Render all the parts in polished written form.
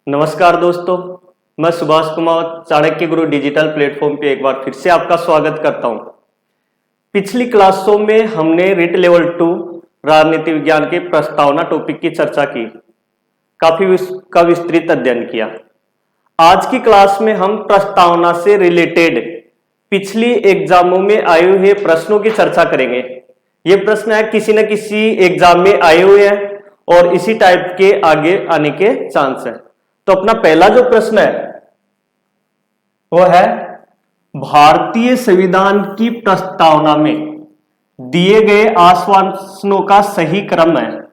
नमस्कार दोस्तों, मैं सुभाष कुमार चाणक्य गुरु डिजिटल प्लेटफॉर्म पे एक बार फिर से आपका स्वागत करता हूं। पिछली क्लासों में हमने रिट लेवल 2 राजनीति विज्ञान के प्रस्तावना टॉपिक की चर्चा की, काफी उसका विस्तृत अध्ययन किया। आज की क्लास में हम प्रस्तावना से रिलेटेड पिछली एग्जामों में आए हुए प्रश्नों की चर्चा करेंगे। ये प्रश्न है किसी न किसी एग्जाम में आए हुए हैं और इसी टाइप के आगे आने के चांस है। तो अपना पहला जो प्रश्न है वो है, भारतीय संविधान की प्रस्तावना में दिए गए आश्वासनों का सही क्रम है।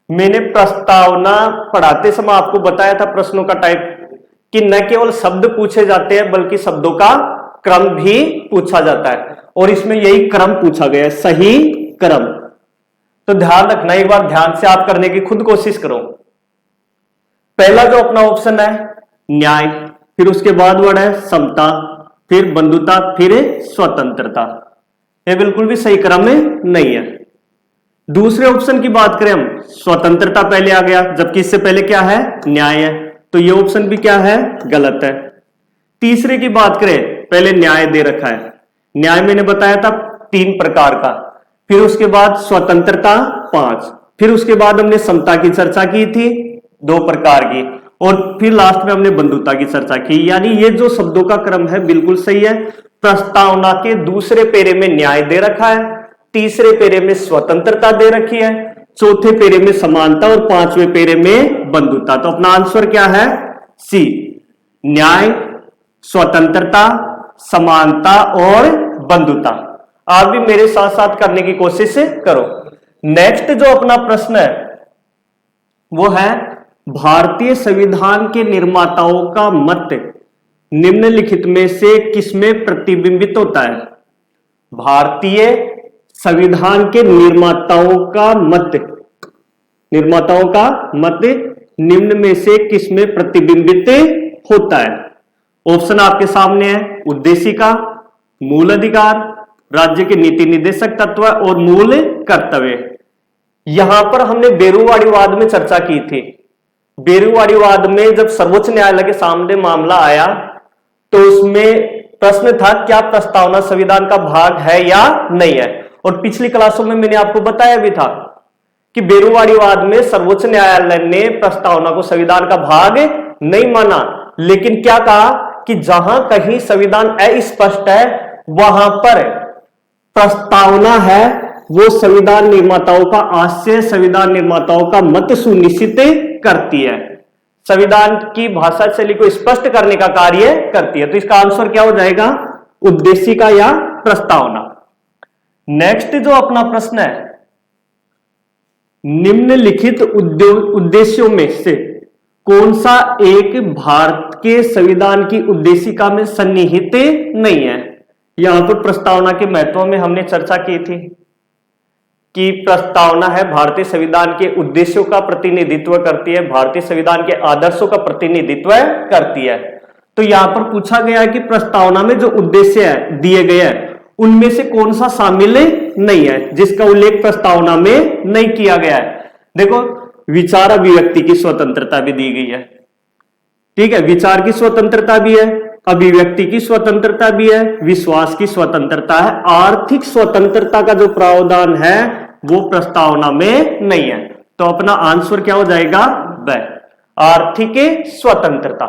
मैंने प्रस्तावना पढ़ाते समय आपको बताया था प्रश्नों का टाइप कि न केवल शब्द पूछे जाते हैं बल्कि शब्दों का क्रम भी पूछा जाता है, और इसमें यही क्रम पूछा गया है, सही क्रम। तो ध्यान रखना, एक बार ध्यान से आप करने की खुद कोशिश करो। पहला जो अपना ऑप्शन है न्याय, फिर उसके बाद वर्ड है समता, फिर बंधुता, फिर स्वतंत्रता। ये बिल्कुल भी सही क्रम में नहीं है। दूसरे ऑप्शन की बात करें हम, स्वतंत्रता पहले आ गया, जबकि इससे पहले क्या है, न्याय है, तो ये ऑप्शन भी क्या है, गलत है। तीसरे की बात करें, पहले न्याय दे रखा है, न्याय मैंने बताया था 3 प्रकार का, फिर उसके बाद स्वतंत्रता 5, फिर उसके बाद हमने समता की चर्चा की थी 2 प्रकार की, और फिर लास्ट में हमने बंधुता की चर्चा की। यानी ये जो शब्दों का क्रम है बिल्कुल सही है। प्रस्तावना के दूसरे पेरे में न्याय दे रखा है, तीसरे पेरे में स्वतंत्रता दे रखी है, चौथे पेरे में समानता और 5वें पेरे में बंधुता। तो अपना आंसर क्या है, सी, न्याय, स्वतंत्रता, समानता और बंधुता। आप भी मेरे साथ साथ करने की कोशिश करो। नेक्स्ट जो अपना प्रश्न है वो है, भारतीय संविधान के निर्माताओं का मत निम्नलिखित में से किसमें प्रतिबिंबित होता है। भारतीय संविधान के निर्माताओं का मत निम्न में से किसमें प्रतिबिंबित होता है। ऑप्शन आपके सामने है, उद्देशिका, मूल अधिकार, राज्य के नीति निर्देशक तत्व और मूल कर्तव्य। यहां पर हमने बेरूवाड़ीवाद में चर्चा की थी। बेरूवाड़ीवाद में जब सर्वोच्च न्यायालय के सामने मामला आया तो उसमें प्रश्न था क्या प्रस्तावना संविधान का भाग है या नहीं है, और पिछली क्लासों में मैंने आपको बताया भी था कि बेरूवाड़ीवाद में सर्वोच्च न्यायालय ने प्रस्तावना को संविधान का भाग नहीं माना, लेकिन क्या कहा कि जहां कहीं संविधान अस्पष्ट है वहां पर प्रस्तावना है वो संविधान निर्माताओं का आशय, संविधान निर्माताओं का मत सुनिश्चित करती है, संविधान की भाषा शैली को स्पष्ट करने का कार्य करती है। तो इसका आंसर क्या हो जाएगा, उद्देशिका या प्रस्तावना। नेक्स्ट जो अपना प्रश्न है, निम्नलिखित उद्देश्यों में से कौन सा एक भारत के संविधान की उद्देशिका में सन्निहित नहीं है। यहां पर प्रस्तावना के महत्व में हमने चर्चा की थी कि प्रस्तावना है भारतीय संविधान के उद्देश्यों का प्रतिनिधित्व करती है, भारतीय संविधान के आदर्शों का प्रतिनिधित्व करती है। तो यहां पर पूछा गया है कि प्रस्तावना में जो उद्देश्य है दिए गए हैं उनमें से कौन सा शामिल नहीं है, जिसका उल्लेख प्रस्तावना में नहीं किया गया है। देखो, विचार अभिव्यक्ति की स्वतंत्रता भी दी गई है, ठीक है, विचार की स्वतंत्रता भी है, अभिव्यक्ति की स्वतंत्रता भी है, विश्वास की स्वतंत्रता है, आर्थिक स्वतंत्रता का जो प्रावधान है वो प्रस्तावना में नहीं है। तो अपना आंसर क्या हो जाएगा, ब, आर्थिक स्वतंत्रता।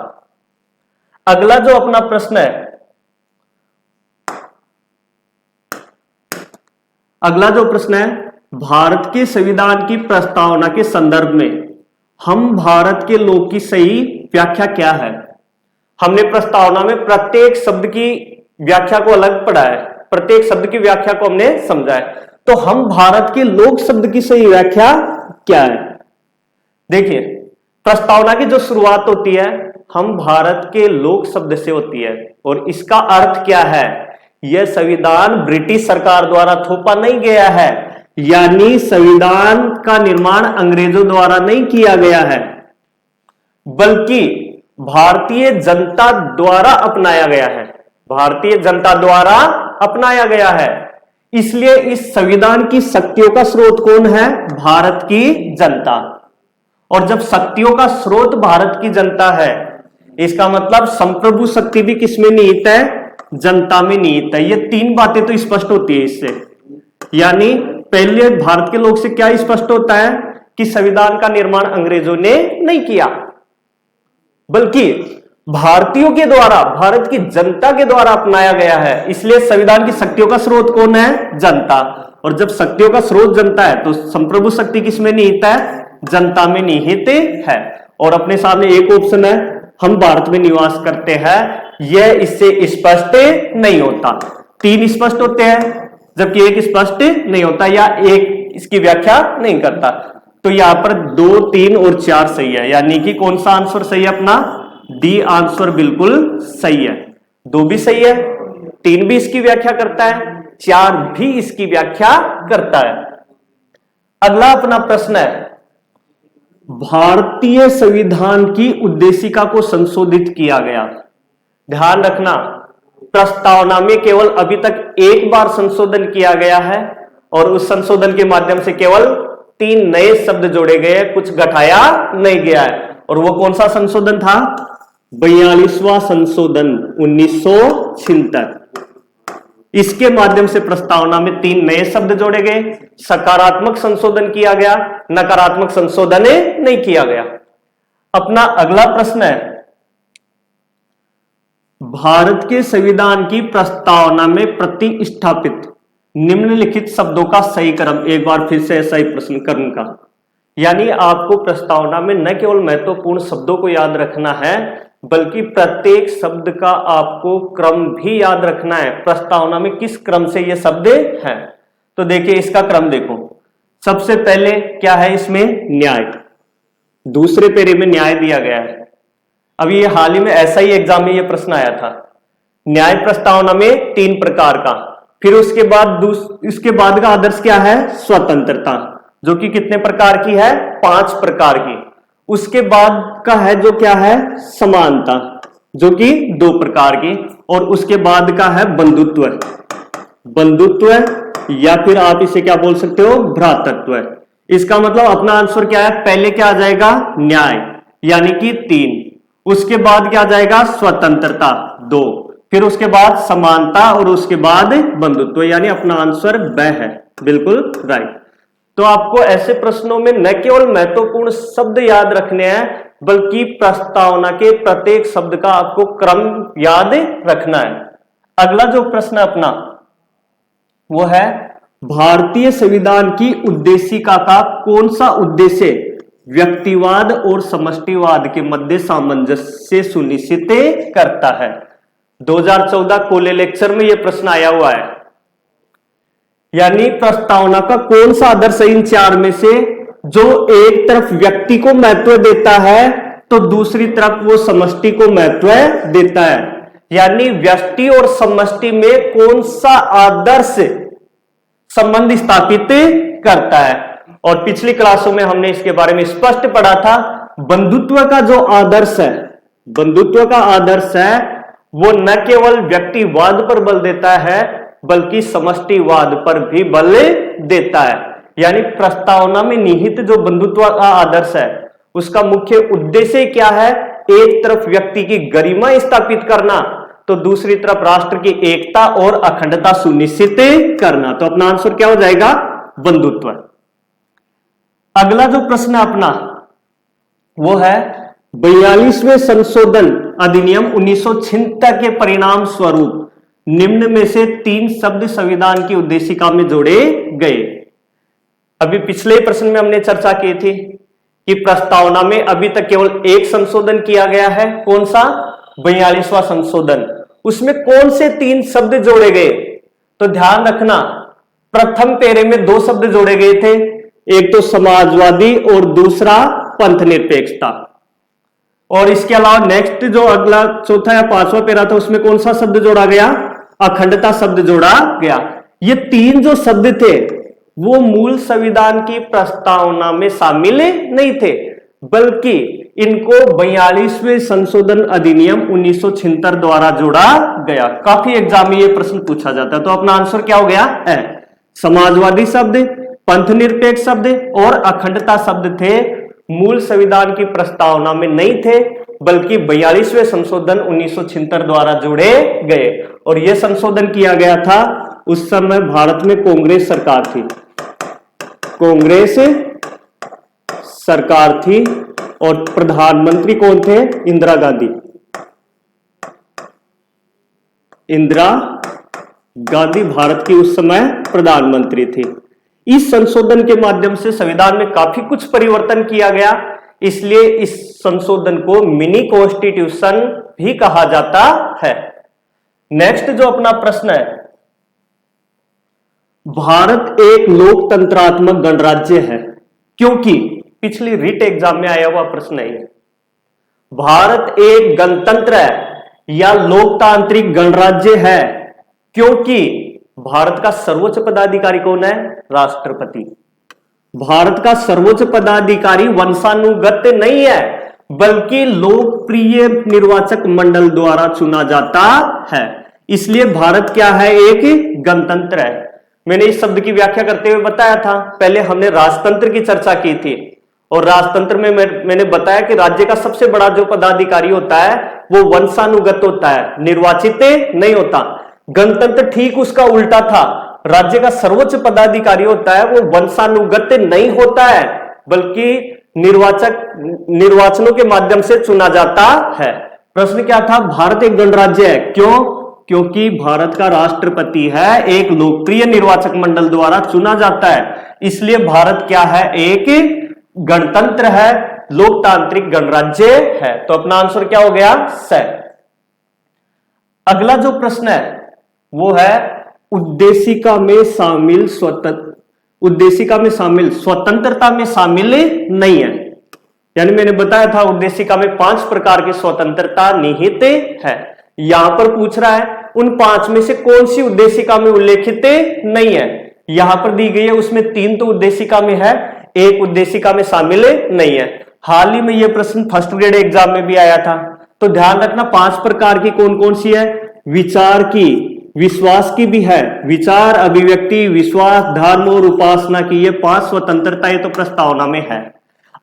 अगला जो अपना प्रश्न है, भारत के संविधान की प्रस्तावना के संदर्भ में हम भारत के लोग की सही व्याख्या क्या है। हमने प्रस्तावना में प्रत्येक शब्द की व्याख्या को अलग पढ़ा है, प्रत्येक शब्द की व्याख्या को हमने समझा है। तो हम भारत के लोक शब्द की सही व्याख्या क्या है। देखिए, प्रस्तावना की जो शुरुआत होती है हम भारत के लोक शब्द से होती है, और इसका अर्थ क्या है, यह संविधान ब्रिटिश सरकार द्वारा थोपा नहीं गया है, यानी संविधान का निर्माण अंग्रेजों द्वारा नहीं किया गया है बल्कि भारतीय जनता द्वारा अपनाया गया है, भारतीय जनता द्वारा अपनाया गया है। इसलिए इस संविधान की शक्तियों का स्रोत कौन है, भारत की जनता। और जब शक्तियों का स्रोत भारत की जनता है, इसका मतलब संप्रभु शक्ति भी किसमें निहित है? जनता में निहित है। ये तीन बातें तो स्पष्ट होती है इससे। यानी पहले भारत के लोग से क्या स्पष्ट होता है कि संविधान का निर्माण अंग्रेजों ने नहीं किया, बल्कि भारतीयों के द्वारा, भारत की जनता के द्वारा अपनाया गया है। इसलिए संविधान की शक्तियों का स्रोत कौन है? जनता। और जब शक्तियों का स्रोत जनता है तो संप्रभु शक्ति किसमें निहित है? जनता में निहित है। और अपने सामने एक ऑप्शन है, हम भारत में निवास करते हैं, यह इससे स्पष्ट नहीं होता। तीन स्पष्ट होते हैं जबकि एक स्पष्ट नहीं होता, या एक इसकी व्याख्या नहीं करता। तो यहां पर 2, 3 और 4 सही है, यानी कि कौन सा आंसर सही है अपना? डी आंसर बिल्कुल सही है। 2 भी सही है, 3 भी इसकी व्याख्या करता है, 4 भी इसकी व्याख्या करता है। अगला अपना प्रश्न है, भारतीय संविधान की उद्देशिका को संशोधित किया गया। ध्यान रखना, प्रस्तावना में केवल अभी तक एक बार संशोधन किया गया है और उस संशोधन के माध्यम से केवल 3 नए शब्द जोड़े गए, कुछ घटाया नहीं गया है। और वो कौन सा संशोधन था? 42वां संशोधन 1976। इसके माध्यम से प्रस्तावना में 3 नए शब्द जोड़े गए, सकारात्मक संशोधन किया गया, नकारात्मक संशोधन नहीं किया गया। अपना अगला प्रश्न है, भारत के संविधान की प्रस्तावना में प्रतिस्थापित निम्नलिखित शब्दों का सही क्रम। एक बार फिर से ऐसा ही प्रश्न क्रम का, यानी आपको प्रस्तावना में न केवल महत्वपूर्ण शब्दों को याद रखना है, बल्कि प्रत्येक शब्द का आपको क्रम भी याद रखना है। प्रस्तावना में किस क्रम से ये शब्द हैं, तो देखिए इसका क्रम देखो। सबसे पहले क्या है इसमें? न्याय। दूसरे पेरे में न्याय दिया गया है। अभी ये हाल ही में ऐसा ही एग्जाम में ये प्रश्न आया था। न्याय प्रस्तावना में 3 प्रकार का, फिर उसके बाद का आदर्श क्या है? स्वतंत्रता, जो कि कितने प्रकार की है? 5 प्रकार की। उसके बाद का है जो क्या है? समानता, जो कि 2 प्रकार की। और उसके बाद का है बंधुत्व, या फिर आप इसे क्या बोल सकते हो? भ्रातृत्व। इसका मतलब अपना आंसर क्या है? पहले क्या आ जाएगा? न्याय, यानी कि 3। उसके बाद क्या आ जाएगा? स्वतंत्रता 2, फिर उसके बाद समानता और उसके बाद बंधुत्व, यानी अपना आंसर ब है। बिल्कुल राइट। तो आपको ऐसे प्रश्नों में न केवल महत्वपूर्ण शब्द याद रखने हैं, बल्कि प्रस्तावना के प्रत्येक शब्द का आपको क्रम याद रखना है। अगला जो प्रश्न अपना वो है, भारतीय संविधान की उद्देशिका का कौन सा उद्देश्य व्यक्तिवाद और समष्टिवाद के मध्य सामंजस्य सुनिश्चित करता है? 2014 कोले लेक्चर में यह प्रश्न आया हुआ है। यानी प्रस्तावना का कौन सा आदर्श है इन 4 में से जो एक तरफ व्यक्ति को महत्व देता है तो दूसरी तरफ वो समष्टि को महत्व देता है? यानी व्यष्टि और समष्टि में कौन सा आदर्श संबंध स्थापित करता है? और पिछली क्लासों में हमने इसके बारे में स्पष्ट पढ़ा था। बंधुत्व का जो आदर्श है, बंधुत्व का आदर्श है वो न केवल व्यक्तिवाद पर बल देता है, बल्कि समष्टिवाद पर भी बल देता है। यानी प्रस्तावना में निहित जो बंधुत्व का आदर्श है उसका मुख्य उद्देश्य क्या है? एक तरफ व्यक्ति की गरिमा स्थापित करना तो दूसरी तरफ राष्ट्र की एकता और अखंडता सुनिश्चित करना। तो अपना आंसर क्या हो जाएगा? बंधुत्व। अगला जो प्रश्न अपना वो है 42वें संशोधन अधिनियम 1976 के परिणाम स्वरूप निम्न में से 3 शब्द संविधान की उद्देशिका में जोड़े गए। अभी पिछले प्रश्न में हमने चर्चा की थी कि प्रस्तावना में अभी तक केवल एक संशोधन किया गया है। कौन सा? 42वां संशोधन। उसमें कौन से 3 शब्द जोड़े गए? तो ध्यान रखना, प्रथम पेरे में 2 शब्द जोड़े गए थे, एक तो समाजवादी और दूसरा पंथ निरपेक्षता। और इसके अलावा नेक्स्ट जो अगला चौथा या 5वां पेरा था उसमें कौन सा शब्द जोड़ा गया? अखंडता शब्द जोड़ा गया। ये 3 जो शब्द थे वो मूल संविधान की प्रस्तावना में शामिल नहीं थे, बल्कि इनको 42वें संशोधन अधिनियम 1976 द्वारा जोड़ा गया। काफी एग्जाम में ये प्रश्न पूछा जाता है। तो अपना आंसर क्या हो गया? समाजवादी शब्द, पंथ निरपेक्ष शब्द और अखंडता शब्द थे मूल संविधान की प्रस्तावना में नहीं थे, बल्कि 42वें संशोधन 1976 द्वारा जोड़े गए। और यह संशोधन किया गया था उस समय भारत में कांग्रेस सरकार थी, कांग्रेस सरकार थी और प्रधानमंत्री कौन थे? इंदिरा गांधी। इंदिरा गांधी भारत की उस समय प्रधानमंत्री थी। इस संशोधन के माध्यम से संविधान में काफी कुछ परिवर्तन किया गया, इसलिए इस संशोधन को मिनी कॉन्स्टिट्यूशन भी कहा जाता है। नेक्स्ट जो अपना प्रश्न है, भारत एक लोकतंत्रात्मक गणराज्य है क्योंकि, पिछली रिट एग्जाम में आया हुआ प्रश्न है, भारत एक गणतंत्र है या लोकतांत्रिक गणराज्य है क्योंकि भारत का सर्वोच्च पदाधिकारी कौन है? राष्ट्रपति। भारत का सर्वोच्च पदाधिकारी वंशानुगत नहीं है, बल्कि लोकप्रिय निर्वाचक मंडल द्वारा चुना जाता है, इसलिए भारत क्या है? एक गणतंत्र है। मैंने इस शब्द की व्याख्या करते हुए बताया था, पहले हमने राजतंत्र की चर्चा की थी और राजतंत्र में मैंने बताया कि राज्य का सबसे बड़ा जो पदाधिकारी होता है वो वंशानुगत होता है, निर्वाचित नहीं होता। गणतंत्र ठीक उसका उल्टा था, राज्य का सर्वोच्च पदाधिकारी होता है वो वंशानुगत नहीं होता है, बल्कि निर्वाचनों के माध्यम से चुना जाता है। प्रश्न क्या था? भारत एक गणराज्य है क्यों? क्योंकि भारत का राष्ट्रपति है, एक लोकप्रिय निर्वाचक मंडल द्वारा चुना जाता है, इसलिए भारत क्या है? एक गणतंत्र है, लोकतांत्रिक गणराज्य है। तो अपना आंसर क्या हो गया? स। अगला जो प्रश्न है वो है उद्देशिका में शामिल स्वतंत्रता में शामिल नहीं है। यानी मैंने बताया था उद्देशिका में 5 प्रकार की स्वतंत्रता निहित है। यहां पर पूछ रहा है उन 5 में से कौन सी उद्देशिका में उल्लेखित नहीं है। यहां पर दी गई है उसमें 3 तो उद्देशिका में है, 1 उद्देशिका में शामिल नहीं है। हाल ही में यह प्रश्न फर्स्ट ग्रेड एग्जाम में भी आया था, तो ध्यान रखना 5 प्रकार की कौन कौन सी है? विचार की, विश्वास की भी है, विचार, अभिव्यक्ति, विश्वास, धर्म और उपासना की, ये 5 स्वतंत्रता ये तो प्रस्तावना में है।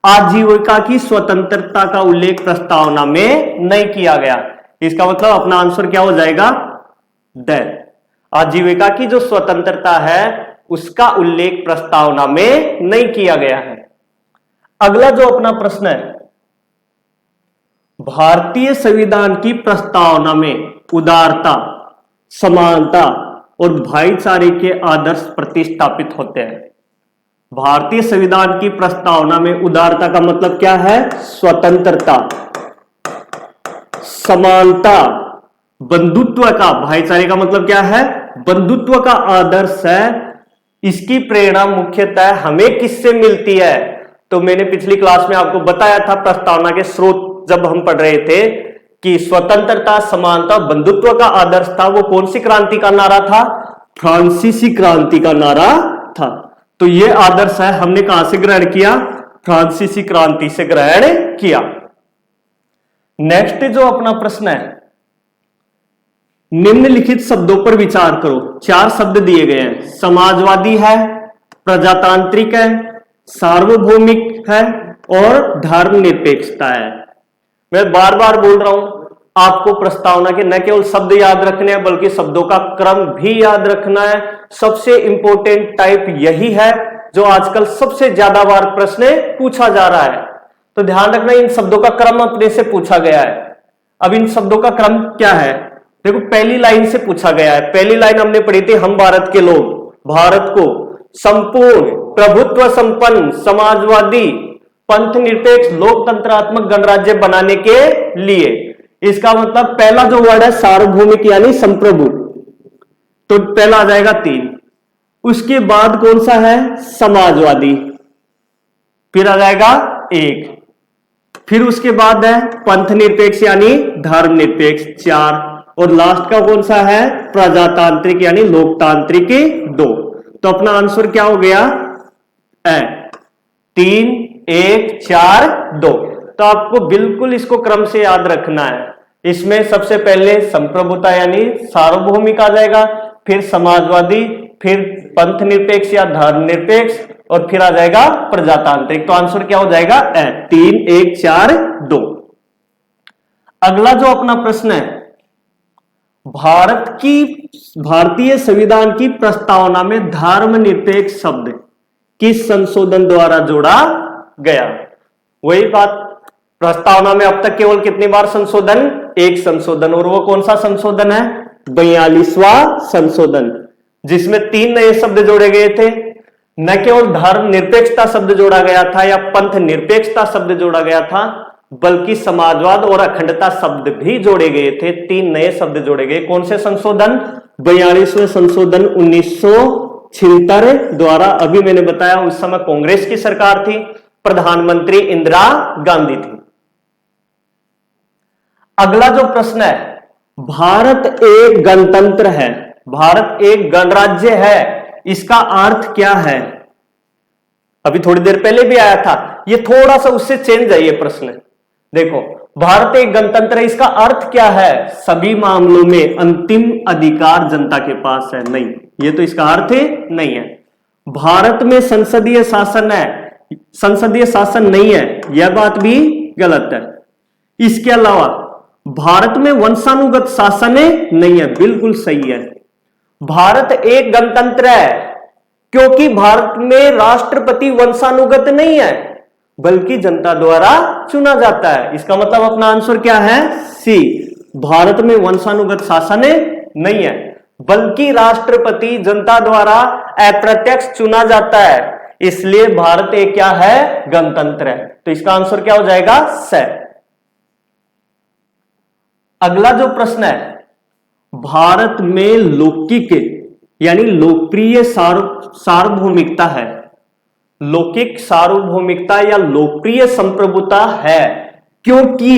आजीविका की स्वतंत्रता का उल्लेख प्रस्तावना में नहीं किया गया, इसका मतलब अपना आंसर क्या हो जाएगा? द। आजीविका की जो स्वतंत्रता है उसका उल्लेख प्रस्तावना में नहीं किया गया है। अगला जो अपना प्रश्न है, भारतीय संविधान की प्रस्तावना में उदारता, समानता और भाईचारे के आदर्श प्रतिस्थापित होते हैं। भारतीय संविधान की प्रस्तावना में उदारता का मतलब क्या है? स्वतंत्रता, समानता, बंधुत्व का, भाईचारे का मतलब क्या है? बंधुत्व का आदर्श है। इसकी प्रेरणा मुख्यतः हमें किससे मिलती है? तो मैंने पिछली क्लास में आपको बताया था, प्रस्तावना के स्रोत जब हम पढ़ रहे थे कि स्वतंत्रता, समानता, बंधुत्व का आदर्श था, वो कौन सी क्रांति का नारा था? फ्रांसीसी क्रांति का नारा था। तो ये आदर्श है हमने कहां से ग्रहण किया? फ्रांसीसी क्रांति से ग्रहण किया। नेक्स्ट जो अपना प्रश्न है, निम्नलिखित शब्दों पर विचार करो। 4 शब्द दिए गए हैं, समाजवादी है, प्रजातांत्रिक है, सार्वभौमिक है और धर्मनिरपेक्षता है। मैं बार बार बोल रहा हूं, आपको प्रस्तावना के न केवल शब्द याद रखने हैं बल्कि शब्दों का क्रम भी याद रखना है। सबसे इंपॉर्टेंट टाइप यही है जो आजकल सबसे ज्यादा बार प्रश्न पूछा जा रहा है। तो ध्यान रखना, इन शब्दों का क्रम अपने से पूछा गया है। अब इन शब्दों का क्रम क्या है? देखो, पहली लाइन से पूछा गया है। पहली लाइन हमने पढ़ी थी, हम भारत के लोग भारत को संपूर्ण प्रभुत्व संपन्न समाजवादी पंथ निरपेक्ष लोकतंत्रात्मक गणराज्य बनाने के लिए। इसका मतलब पहला जो वर्ड है सार्वभौमिक यानी संप्रभु, तो पहला आ जाएगा 3। उसके बाद कौन सा है? समाजवादी, फिर आ जाएगा 1, फिर उसके बाद है पंथ निरपेक्ष यानी धर्म निरपेक्ष 4, और लास्ट का कौन सा है? प्रजातांत्रिक यानी लोकतांत्रिक 2। तो अपना आंसर क्या हो गया? 3, 1, 4, 2। तो आपको बिल्कुल इसको क्रम से याद रखना है। इसमें सबसे पहले संप्रभुता यानी सार्वभौमिक आ जाएगा, फिर समाजवादी, फिर पंथ निरपेक्ष या धर्म निरपेक्ष, और फिर आ जाएगा प्रजातांत्रिक। तो आंसर क्या हो जाएगा? 3, 1, 4, 2। अगला जो अपना प्रश्न है, भारतीय संविधान की प्रस्तावना में धर्मनिरपेक्ष शब्द किस संशोधन द्वारा जोड़ा गया? वही बात, प्रस्तावना में अब तक केवल कितनी बार संशोधन? एक संशोधन, और वो कौन सा संशोधन है? 42वां संशोधन, जिसमें 3 नए शब्द जोड़े गए थे। न केवल धर्म निरपेक्षता शब्द जोड़ा गया था या पंथ निरपेक्षता शब्द जोड़ा गया था, बल्कि समाजवाद और अखंडता शब्द भी जोड़े गए थे। 3 नए शब्द जोड़े गए। कौन से संशोधन? 42वें संशोधन 1976 द्वारा। अभी मैंने बताया उस समय कांग्रेस की सरकार थी, प्रधानमंत्री इंदिरा गांधी थी। अगला जो प्रश्न है, भारत एक गणतंत्र है, भारत एक गणराज्य है, इसका अर्थ क्या है? अभी थोड़ी देर पहले भी आया था, ये थोड़ा सा उससे चेंज है ये प्रश्न। देखो, भारत एक गणतंत्र है, इसका अर्थ क्या है? सभी मामलों में अंतिम अधिकार जनता के पास है। नहीं, ये तो इसका अर्थ नहीं है। भारत में संसदीय शासन है, संसदीय शासन नहीं है, यह बात भी गलत है। इसके अलावा भारत में वंशानुगत शासन नहीं है, बिल्कुल सही है। भारत एक गणतंत्र है क्योंकि भारत में राष्ट्रपति वंशानुगत नहीं है, बल्कि जनता द्वारा चुना जाता है। इसका मतलब अपना आंसर क्या है? सी। भारत में वंशानुगत शासन नहीं है, बल्कि राष्ट्रपति जनता द्वारा अप्रत्यक्ष चुना जाता है, इसलिए भारत एक क्या है? गणतंत्र है। तो इसका आंसर क्या हो जाएगा? स। अगला जो प्रश्न है, भारत में लौकिक यानी लोकप्रिय सार्वभौमिकता है, लौकिक सार्वभौमिकता या लोकप्रिय संप्रभुता है क्योंकि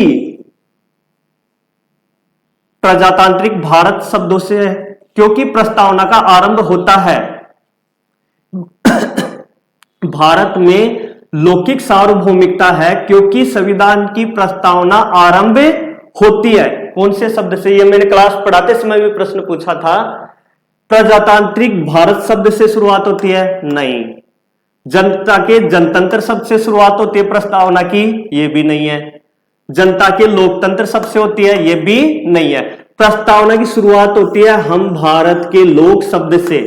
प्रजातांत्रिक भारत शब्दों से है, क्योंकि प्रस्तावना का आरंभ होता है। भारत में लौकिक सार्वभौमिकता है क्योंकि संविधान की प्रस्तावना आरंभ होती है। कौन से शब्द से? ये मैंने क्लास पढ़ाते समय भी प्रश्न पूछा था। प्रजातांत्रिक भारत शब्द से शुरुआत होती है? नहीं। जनता के जनतंत्र शब्द से शुरुआत होती है प्रस्तावना की? ये भी नहीं है। जनता के लोकतंत्र शब्द से होती है? ये भी नहीं है। प्रस्तावना की शुरुआत होती है हम भारत के लोक शब्द से।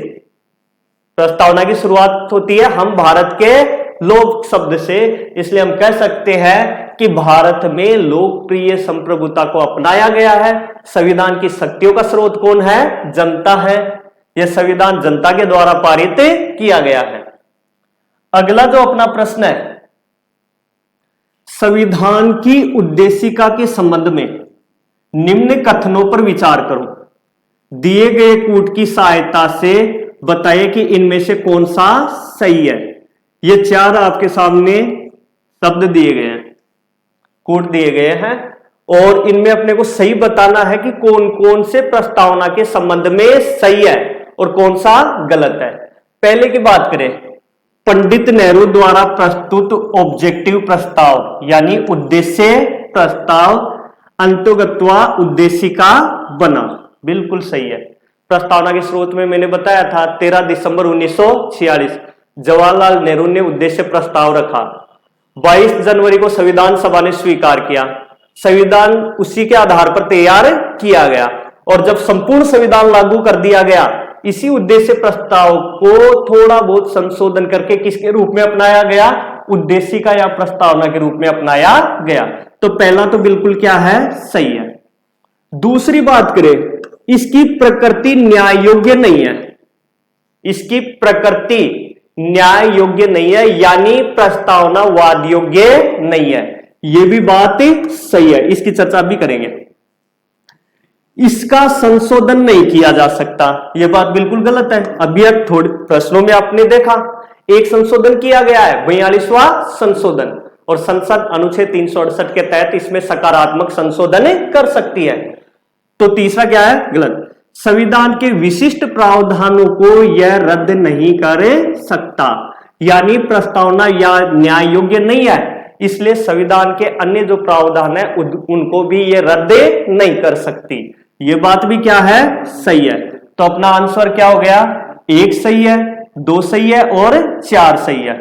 प्रस्तावना की शुरुआत होती है हम भारत के लोक शब्द से, इसलिए हम कह सकते हैं कि भारत में लोकप्रिय संप्रभुता को अपनाया गया है। संविधान की शक्तियों का स्रोत कौन है? जनता है। यह संविधान जनता के द्वारा पारित किया गया है। अगला जो अपना प्रश्न है, संविधान की उद्देशिका के संबंध में निम्न कथनों पर विचार करो। दिए गए कूट की सहायता से बताइए कि इनमें से कौन सा सही है। ये 4 आपके सामने शब्द दिए गए हैं, कूट दिए गए हैं, और इनमें अपने को सही बताना है कि कौन कौन से प्रस्तावना के संबंध में सही है और कौन सा गलत है। पहले की बात करें, पंडित नेहरू द्वारा प्रस्तुत ऑब्जेक्टिव प्रस्ताव यानी उद्देश्य प्रस्ताव अंतोगत्वा उद्देशिका बना, बिल्कुल सही है। प्रस्तावना के स्रोत में मैंने बताया था 13 दिसंबर 1946 जवाहरलाल नेहरू ने उद्देश्य प्रस्ताव रखा। 22 जनवरी को संविधान सभा ने स्वीकार किया। संविधान उसी के आधार पर तैयार किया गया, और जब संपूर्ण संविधान लागू कर दिया गया, इसी उद्देश्य प्रस्ताव को थोड़ा बहुत संशोधन करके किसके रूप में अपनाया गया? उद्देशिका या प्रस्तावना के रूप में अपनाया गया। तो पहला तो बिल्कुल क्या है? सही है। दूसरी बात करें, इसकी प्रकृति न्याय योग्य नहीं है। इसकी प्रकृति न्याय योग्य नहीं है, यानी प्रस्तावना वाद योग्य नहीं है। यह भी बात सही है, इसकी चर्चा भी करेंगे। इसका संशोधन नहीं किया जा सकता, यह बात बिल्कुल गलत है। अभी थोड़े प्रश्नों में आपने देखा एक संशोधन किया गया है, 42वां संशोधन, और संसद अनुच्छेद 368 के तहत इसमें सकारात्मक संशोधन कर सकती है। तो तीसरा क्या है? गलत। संविधान के विशिष्ट प्रावधानों को यह रद्द नहीं कर सकता, यानी प्रस्तावना या न्याय योग्य नहीं है, इसलिए संविधान के अन्य जो प्रावधान है उनको भी यह रद्द नहीं कर सकती। यह बात भी क्या है? सही है। तो अपना आंसर क्या हो गया? 1 सही है, 2 सही है और 4 सही है।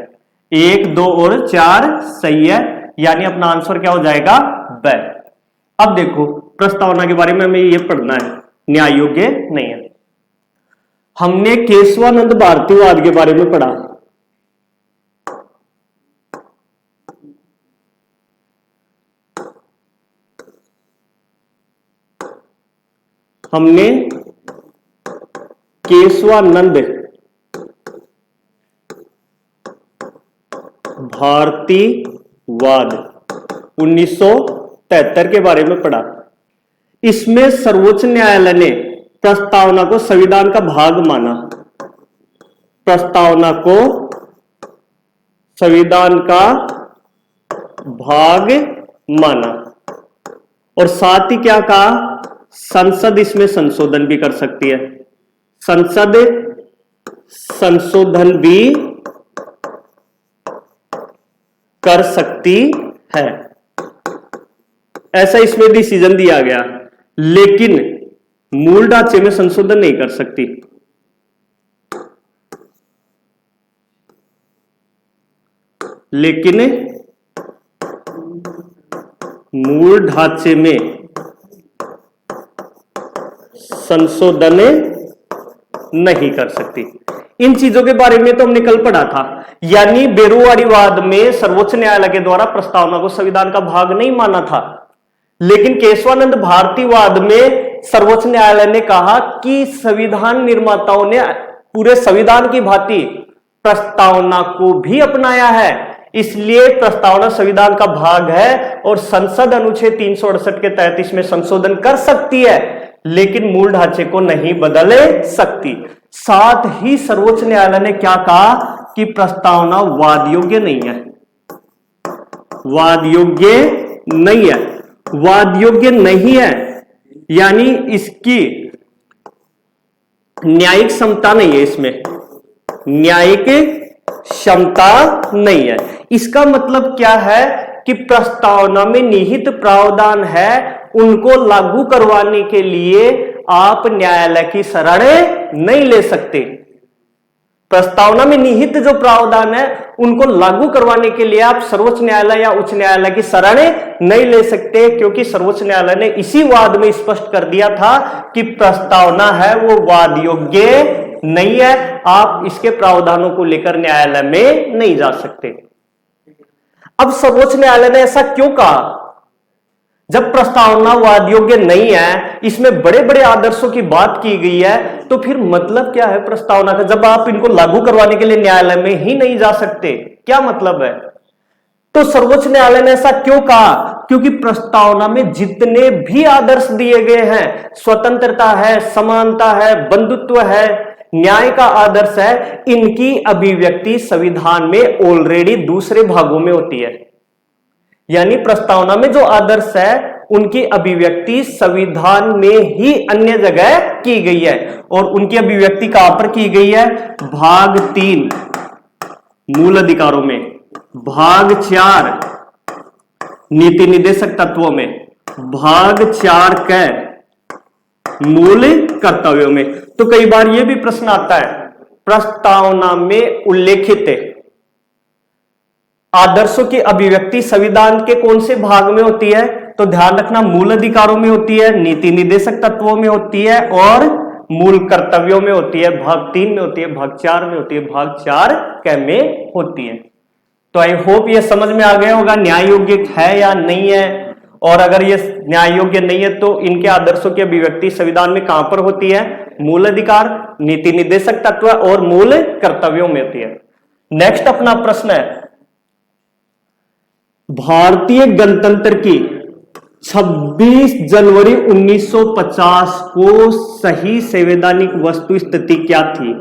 1, 2 और 4 सही है, यानी अपना आंसर क्या हो जाएगा? ब। अब देखो प्रस्तावना के बारे में हमें ये पढ़ना है, न्याय योग्य नहीं है। हमने केशवानंद भारतीवाद के बारे में पढ़ा। हमने केशवानंद भारतीवाद 1973 के बारे में पढ़ा। इसमें सर्वोच्च न्यायालय ने प्रस्तावना को संविधान का भाग माना, प्रस्तावना को संविधान का भाग माना, और साथ ही क्या कहा? संसद इसमें संशोधन भी कर सकती है, संसद संशोधन भी कर सकती है, ऐसा इसमें डिसीजन दिया गया। लेकिन मूल ढांचे में संशोधन नहीं कर सकती। लेकिन मूल ढांचे में संशोधन नहीं कर सकती। इन चीजों के बारे में तो हमने कल पढ़ा था। यानी बेरुवारीवाद में सर्वोच्च न्यायालय के द्वारा प्रस्तावना को संविधान का भाग नहीं माना था, लेकिन केशवानंद भारतीवाद में सर्वोच्च न्यायालय ने कहा कि संविधान निर्माताओं ने पूरे संविधान की भांति प्रस्तावना को भी अपनाया है, इसलिए प्रस्तावना संविधान का भाग है और संसद अनुच्छेद 368 के तहत इसमें संशोधन कर सकती है, लेकिन मूल ढांचे को नहीं बदल सकती। साथ ही सर्वोच्च न्यायालय ने क्या कहा कि प्रस्तावना वाद योग्य नहीं है, वाद योग्य नहीं है, वाद योग्य नहीं है, यानी इसकी न्यायिक क्षमता नहीं है, इसमें न्यायिक क्षमता नहीं है। इसका मतलब क्या है कि प्रस्तावना में निहित प्रावधान है, उनको लागू करवाने के लिए आप न्यायालय की शरण नहीं ले सकते। प्रस्तावना में निहित जो प्रावधान है उनको लागू करवाने के लिए आप सर्वोच्च न्यायालय या उच्च न्यायालय की शरण नहीं ले सकते, क्योंकि सर्वोच्च न्यायालय ने इसी वाद में स्पष्ट कर दिया था कि प्रस्तावना है वो वाद योग्य नहीं है, आप इसके प्रावधानों को लेकर न्यायालय में नहीं जा सकते। अब सर्वोच्च न्यायालय ने ऐसा क्यों कहा? जब प्रस्तावना वाद योग्य नहीं है, इसमें बड़े बड़े आदर्शों की बात की गई है, तो फिर मतलब क्या है प्रस्तावना का? जब आप इनको लागू करवाने के लिए न्यायालय में ही नहीं जा सकते, क्या मतलब है? तो सर्वोच्च न्यायालय ने ऐसा क्यों कहा? क्योंकि प्रस्तावना में जितने भी आदर्श दिए गए हैं, स्वतंत्रता है, समानता है, बंधुत्व है, न्याय का आदर्श है, इनकी अभिव्यक्ति संविधान में ऑलरेडी दूसरे भागों में होती है। यानी प्रस्तावना में जो आदर्श है उनकी अभिव्यक्ति संविधान में ही अन्य जगह की गई है, और उनकी अभिव्यक्ति कहां पर की गई है? भाग 3 मूल अधिकारों में, भाग 4 नीति निर्देशक तत्वों में, भाग 4 के मूल कर्तव्यों में। तो कई बार यह भी प्रश्न आता है, प्रस्तावना में उल्लेखित आदर्शों की अभिव्यक्ति संविधान के कौन से भाग में होती है? तो ध्यान रखना, मूल अधिकारों में होती है, नीति निर्देशक तत्वों में होती है और मूल कर्तव्यों में होती है। भाग 3 में होती है, भाग 4 में होती है, भाग 4 क में होती है। तो आई होप ये समझ में आ गया होगा न्याय योग्य है या नहीं है, और अगर ये न्याय योग्य नहीं है तो इनके आदर्शों की अभिव्यक्ति संविधान में कहां पर होती है? मूल अधिकार, नीति निर्देशक तत्व और मूल कर्तव्यों में होती है। नेक्स्ट अपना प्रश्न है, भारतीय गणतंत्र की 26 जनवरी 1950 को सही संवैधानिक वस्तु स्थिति क्या थी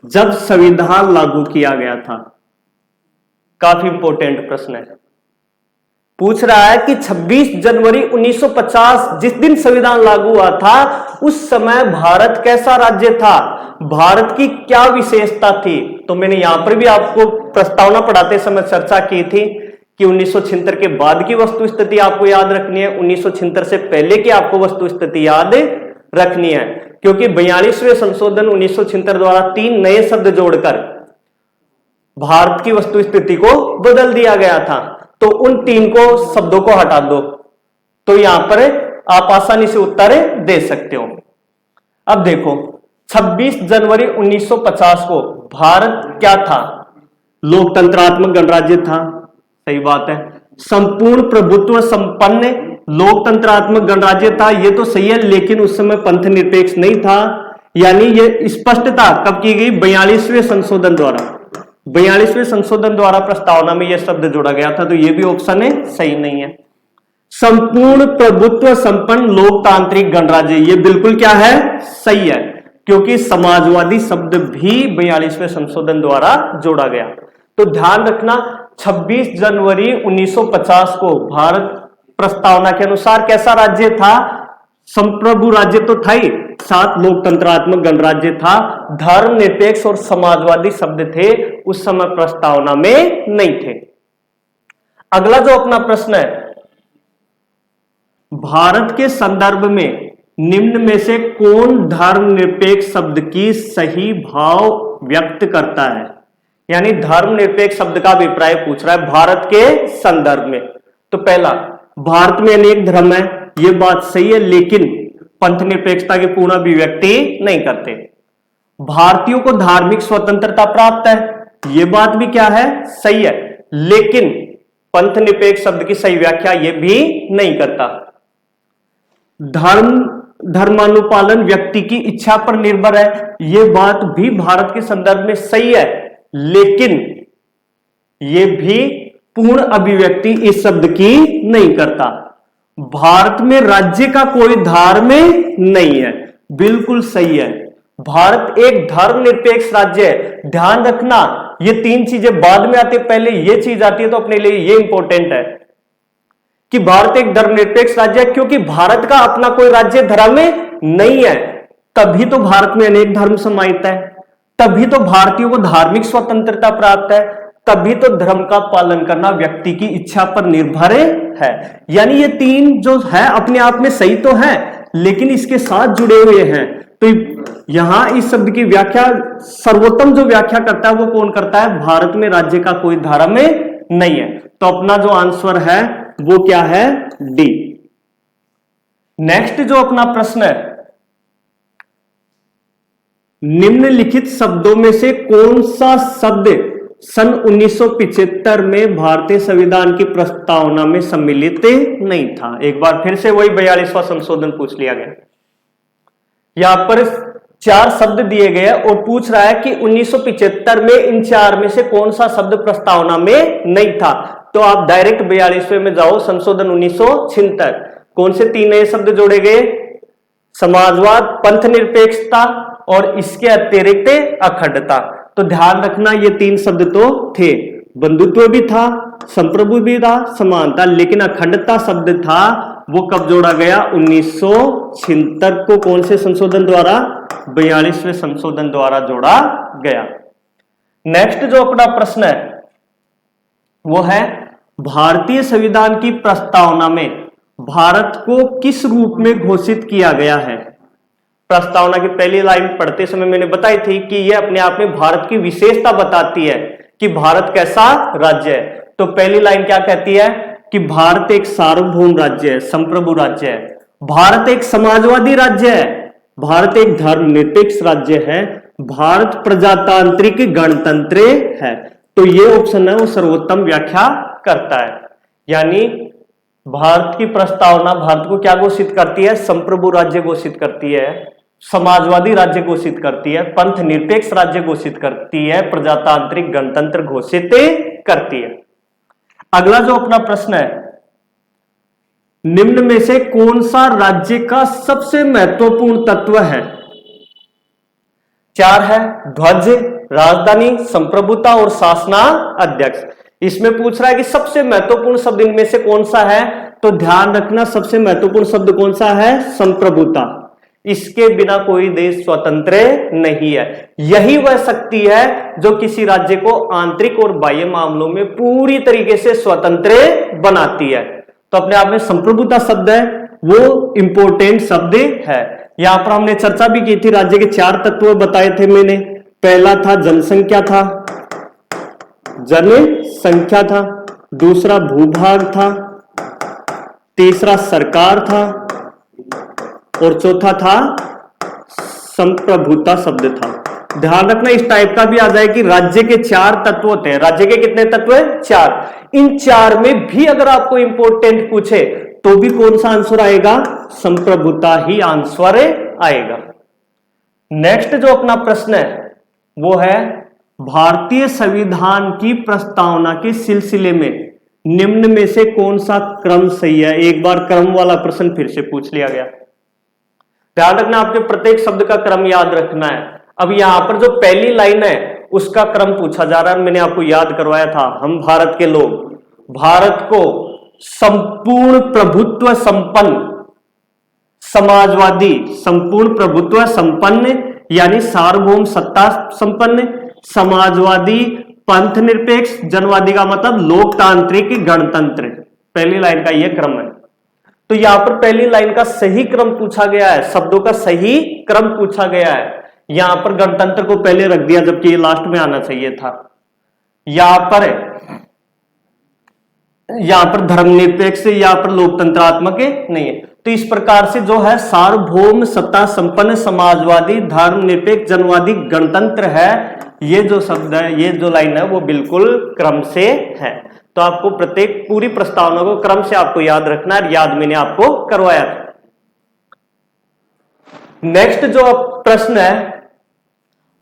जब संविधान लागू किया गया था? काफी इंपॉर्टेंट प्रश्न है। पूछ रहा है कि 26 जनवरी 1950 जिस दिन संविधान लागू हुआ था, उस समय भारत कैसा राज्य था, भारत की क्या विशेषता थी? तो मैंने यहां पर भी आपको प्रस्तावना पढ़ाते समय चर्चा की थी कि 1976 के बाद की वस्तु स्थिति आपको याद रखनी है, 1976 से पहले की आपको वस्तु स्थिति याद रखनी है। क्योंकि 42वें संशोधन 1976 द्वारा 3 नए शब्द जोड़कर भारत की वस्तु स्थिति को बदल दिया गया था। तो उन 3 शब्दों को हटा दो, तो यहां पर आप आसानी से उत्तर दे सकते हो। अब देखो 26 जनवरी 1950 को भारत क्या था? लोकतंत्रात्मक गणराज्य था, सही बात है। संपूर्ण प्रभुत्व संपन्न लोकतंत्रात्मक गणराज्य था, ये तो सही है, लेकिन उस समय पंथ निरपेक्ष नहीं था। यानी ये स्पष्टता कब की गई? 42वें संशोधन द्वारा। 42वें संशोधन द्वारा प्रस्तावना में यह शब्द जोड़ा गया था, तो यह भी ऑप्शन है सही नहीं है। संपूर्ण प्रभुत्व संपन्न लोकतांत्रिक गणराज्य, ये बिल्कुल क्या है? सही है, क्योंकि समाजवादी शब्द भी 42वें संशोधन द्वारा जोड़ा गया। तो ध्यान रखना 26 जनवरी 1950 को भारत प्रस्तावना के अनुसार कैसा राज्य था? संप्रभु राज्य तो था ही, साथ लोकतंत्रात्मक गणराज्य था। धर्म निरपेक्ष और समाजवादी शब्द थे, उस समय प्रस्तावना में नहीं थे। अगला जो अपना प्रश्न है, भारत के संदर्भ में निम्न में से कौन धर्मनिरपेक्ष शब्द की सही भाव व्यक्त करता है? यानी धर्मनिरपेक्ष शब्द का अभिप्राय पूछ रहा है भारत के संदर्भ में। तो पहला, भारत में अनेक धर्म है, यह बात सही है, लेकिन पंथ निरपेक्षता की पूर्ण अभिव्यक्ति नहीं करते। भारतीयों को धार्मिक स्वतंत्रता प्राप्त है, यह बात भी क्या है? सही है, लेकिन पंथ निरपेक्ष शब्द की सही व्याख्या यह भी नहीं करता। धर्मानुपालन व्यक्ति की इच्छा पर निर्भर है, यह बात भी भारत के संदर्भ में सही है, लेकिन यह भी पूर्ण अभिव्यक्ति इस शब्द की नहीं करता। भारत में राज्य का कोई धर्म नहीं है, बिल्कुल सही है। भारत एक धर्मनिरपेक्ष राज्य है। ध्यान रखना, ये 3 चीजें बाद में आती है, पहले ये चीज आती है, तो अपने लिए ये इंपॉर्टेंट है कि भारत एक धर्मनिरपेक्ष राज्य है, क्योंकि भारत का अपना कोई राज्य धर्म नहीं है। तभी तो भारत में अनेक धर्म समाहित है, तभी तो भारतीयों को धार्मिक स्वतंत्रता प्राप्त है, तभी तो धर्म का पालन करना व्यक्ति की इच्छा पर निर्भर है। यानी ये 3 जो है अपने आप में सही तो है, लेकिन इसके साथ जुड़े हुए हैं। तो यहां इस शब्द की व्याख्या, सर्वोत्तम जो व्याख्या करता है वो कौन करता है? भारत में राज्य का कोई धर्म नहीं है। तो अपना जो आंसर है वो क्या है? डी। नेक्स्ट जो अपना प्रश्न है, निम्नलिखित शब्दों में से कौन सा शब्द सन 1975 में भारतीय संविधान की प्रस्तावना में सम्मिलित नहीं था? एक बार फिर से वही 42वां संशोधन पूछ लिया गया। यहां पर 4 शब्द दिए गए और पूछ रहा है कि 1975 में इन 4 में से कौन सा शब्द प्रस्तावना में नहीं था। तो आप डायरेक्ट 42वें में जाओ, संशोधन 1976। कौन से 3 नए शब्द जोड़े गए? समाजवाद, पंथ निरपेक्षता और इसके अतिरिक्त अखंडता। तो ध्यान रखना, ये 3 शब्द तो थे, बंधुत्व भी था, संप्रभु भी था, समानता, लेकिन अखंडता शब्द था वो कब जोड़ा गया? 1976 को। कौन से संशोधन द्वारा? 42वें संशोधन द्वारा जोड़ा गया। नेक्स्ट जो अपना प्रश्न है वो है, भारतीय संविधान की प्रस्तावना में भारत को किस रूप में घोषित किया गया है? प्रस्तावना की पहली लाइन पढ़ते समय मैंने बताई थी कि यह अपने आप में भारत की विशेषता बताती है कि भारत कैसा राज्य है। तो पहली लाइन क्या कहती है? कि भारत एक सार्वभौम राज्य है, संप्रभु राज्य है, भारत एक समाजवादी राज्य है, भारत एक धर्मनिरपेक्ष राज्य है, भारत प्रजातांत्रिक गणतंत्र है। तो ये ऑप्शन है वो सर्वोत्तम व्याख्या करता है। यानी भारत की प्रस्तावना भारत को क्या घोषित करती है? संप्रभु राज्य घोषित करती है, समाजवादी राज्य घोषित करती है, पंथ निरपेक्ष राज्य घोषित करती है, प्रजातांत्रिक गणतंत्र घोषित करती है। अगला जो अपना प्रश्न है, निम्न में से कौन सा राज्य का सबसे महत्वपूर्ण तत्व है? 4 है, ध्वज, राजधानी, संप्रभुता और शासना अध्यक्ष। इसमें पूछ रहा है कि सबसे महत्वपूर्ण शब्द इनमें से कौन सा है? तो ध्यान रखना, सबसे महत्वपूर्ण शब्द कौन सा है? संप्रभुता। इसके बिना कोई देश स्वतंत्र नहीं है। यही वह शक्ति है जो किसी राज्य को आंतरिक और बाह्य मामलों में पूरी तरीके से स्वतंत्र बनाती है। तो अपने आप में संप्रभुता शब्द है वो इंपॉर्टेंट शब्द है। यहां पर हमने चर्चा भी की थी, राज्य के 4 तत्व बताए थे मैंने। पहला था जनसंख्या था, जनसंख्या था, दूसरा भूभाग था, तीसरा सरकार था और चौथा था संप्रभुता शब्द था। ध्यान रखना इस टाइप का भी आ जाए कि राज्य के 4 तत्व होते हैं। राज्य के कितने तत्व है? 4। इन 4 में भी अगर आपको इंपॉर्टेंट पूछे तो भी कौन सा आंसर आएगा? संप्रभुता ही आंसर आएगा। नेक्स्ट जो अपना प्रश्न है वो है भारतीय संविधान की प्रस्तावना के सिलसिले में निम्न में से कौन सा क्रम सही है? एक बार क्रम वाला प्रश्न फिर से पूछ लिया गया। ध्यान रखना आपके प्रत्येक शब्द का क्रम याद रखना है। अब यहां पर जो पहली लाइन है उसका क्रम पूछा जा रहा है। मैंने आपको याद करवाया था, हम भारत के लोग भारत को संपूर्ण प्रभुत्व संपन्न समाजवादी, संपूर्ण प्रभुत्व संपन्न यानी सार्वभौम सत्ता संपन्न समाजवादी, पंथ निरपेक्ष, जनवादी का मतलब लोकतांत्रिक गणतंत्र। पहली लाइन का यह क्रम है। तो यहां पर पहली लाइन का सही क्रम पूछा गया है, शब्दों का सही क्रम पूछा गया है। यहां पर गणतंत्र को पहले रख दिया जबकि ये लास्ट में आना चाहिए था। यहां पर धर्मनिरपेक्ष, यहां पर लोकतंत्रात्मक नहीं है। तो इस प्रकार से जो है सार्वभौम सत्ता संपन्न समाजवादी, धर्मनिरपेक्ष, जनवादी, गणतंत्र है, ये जो शब्द है, ये जो लाइन है वो बिल्कुल क्रम से है। तो आपको प्रत्येक पूरी प्रस्तावना को क्रम से आपको याद रखना है। याद मैंने आपको करवाया था। नेक्स्ट जो प्रश्न है,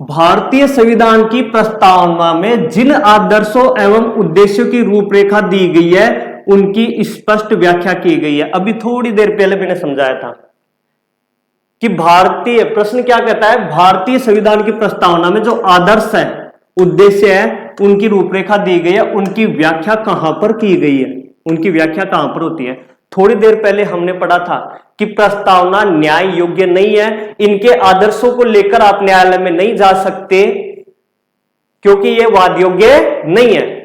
भारतीय संविधान की प्रस्तावना में जिन आदर्शों एवं उद्देश्यों की रूपरेखा दी गई है उनकी स्पष्ट व्याख्या की गई है। अभी थोड़ी देर पहले मैंने समझाया था कि भारतीय, प्रश्न क्या कहता है, भारतीय संविधान की प्रस्तावना में जो आदर्श है, उद्देश्य है, उनकी रूपरेखा दी गई है, उनकी व्याख्या कहां पर की गई है, उनकी व्याख्या कहां पर होती है। थोड़ी देर पहले हमने पढ़ा था कि प्रस्तावना न्याय योग्य नहीं है, इनके आदर्शों को लेकर आप न्यायालय में नहीं जा सकते क्योंकि यह वाद योग्य नहीं है।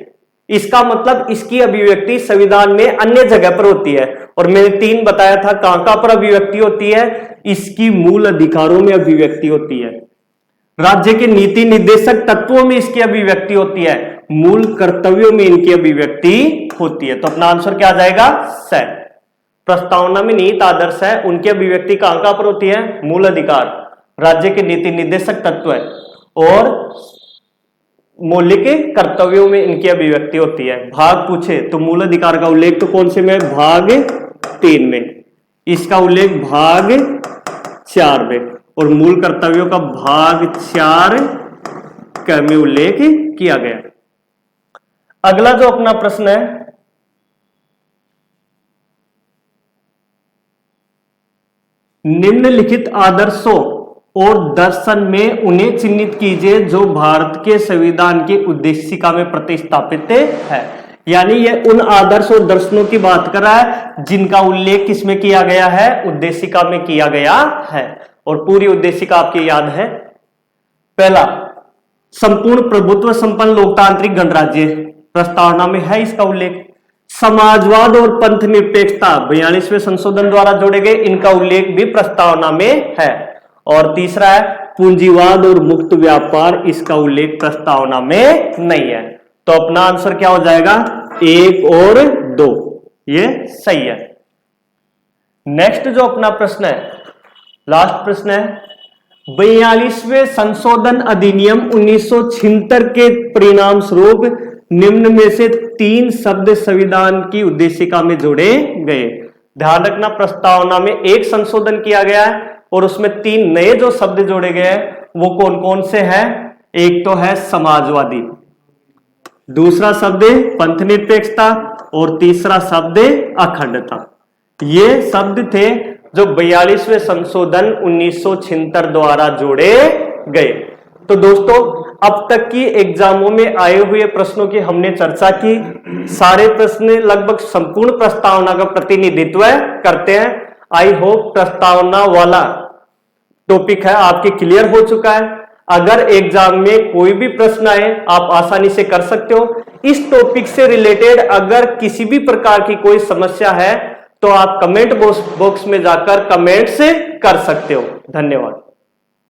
इसका मतलब इसकी अभिव्यक्ति संविधान में अन्य जगह पर होती है। और मैंने 3 बताया था कहां पर अभिव्यक्ति होती है, इसकी मूल अधिकारों में अभिव्यक्ति होती है, राज्य के नीति निर्देशक तत्वों में इसकी अभिव्यक्ति होती है, मूल कर्तव्यों में इनकी अभिव्यक्ति होती है। तो अपना आंसर क्या आ जाएगा? स। प्रस्तावना में नीति आदर्श है, उनकी अभिव्यक्ति कहां पर होती है? मूल अधिकार, राज्य के नीति निर्देशक तत्व है और मौलिक कर्तव्यों में इनकी अभिव्यक्ति होती है। भाग पूछे तो मूल अधिकार का उल्लेख तो कौन से में? भाग 3 में, इसका उल्लेख भाग 4 में और मूल कर्तव्यों का भाग 4 में उल्लेख किया गया। अगला जो अपना प्रश्न है, निम्नलिखित आदर्शों और दर्शन में उन्हें चिन्हित कीजिए जो भारत के संविधान की उद्देशिका में प्रतिस्थापित है। यानी ये उन आदर्श और दर्शनों की बात कर रहा है जिनका उल्लेख किसमें किया गया है? उद्देशिका में किया गया है। और पूरी उद्देशिका आपकी याद है। पहला, संपूर्ण प्रभुत्व संपन्न लोकतांत्रिक गणराज्य, प्रस्तावना में है इसका उल्लेख। समाजवाद और पंथ निरपेक्षता 42वें संशोधन द्वारा जोड़े गए, इनका उल्लेख भी प्रस्तावना में है। और तीसरा है पूंजीवाद और मुक्त व्यापार, इसका उल्लेख प्रस्तावना में नहीं है। तो अपना आंसर क्या हो जाएगा? 1 और 2, ये सही है। नेक्स्ट जो अपना प्रश्न है, लास्ट प्रश्न है, 42वें संशोधन अधिनियम 1976 के परिणाम स्वरूप निम्न में से 3 शब्द संविधान की उद्देशिका में जोड़े गए। ध्यान रखना प्रस्तावना में 1 संशोधन किया गया है और उसमें 3 नए जो शब्द जोड़े गए हैं वो कौन कौन से हैं? एक तो है समाजवादी, दूसरा शब्द पंथ निरपेक्षता और तीसरा शब्द अखंडता। ये शब्द थे जो 42वें संशोधन 1976 द्वारा जोड़े गए। तो दोस्तों अब तक की एग्जामों में आए हुए प्रश्नों की हमने चर्चा की। सारे प्रश्न लगभग संपूर्ण प्रस्तावना का प्रतिनिधित्व करते हैं। आई होप प्रस्तावना वाला टॉपिक है आपके क्लियर हो चुका है। अगर एग्जाम में कोई भी प्रश्न आए आप आसानी से कर सकते हो। इस टॉपिक से रिलेटेड अगर किसी भी प्रकार की कोई समस्या है तो आप कमेंट बॉक्स में जाकर कमेंट्स कर सकते हो। धन्यवाद।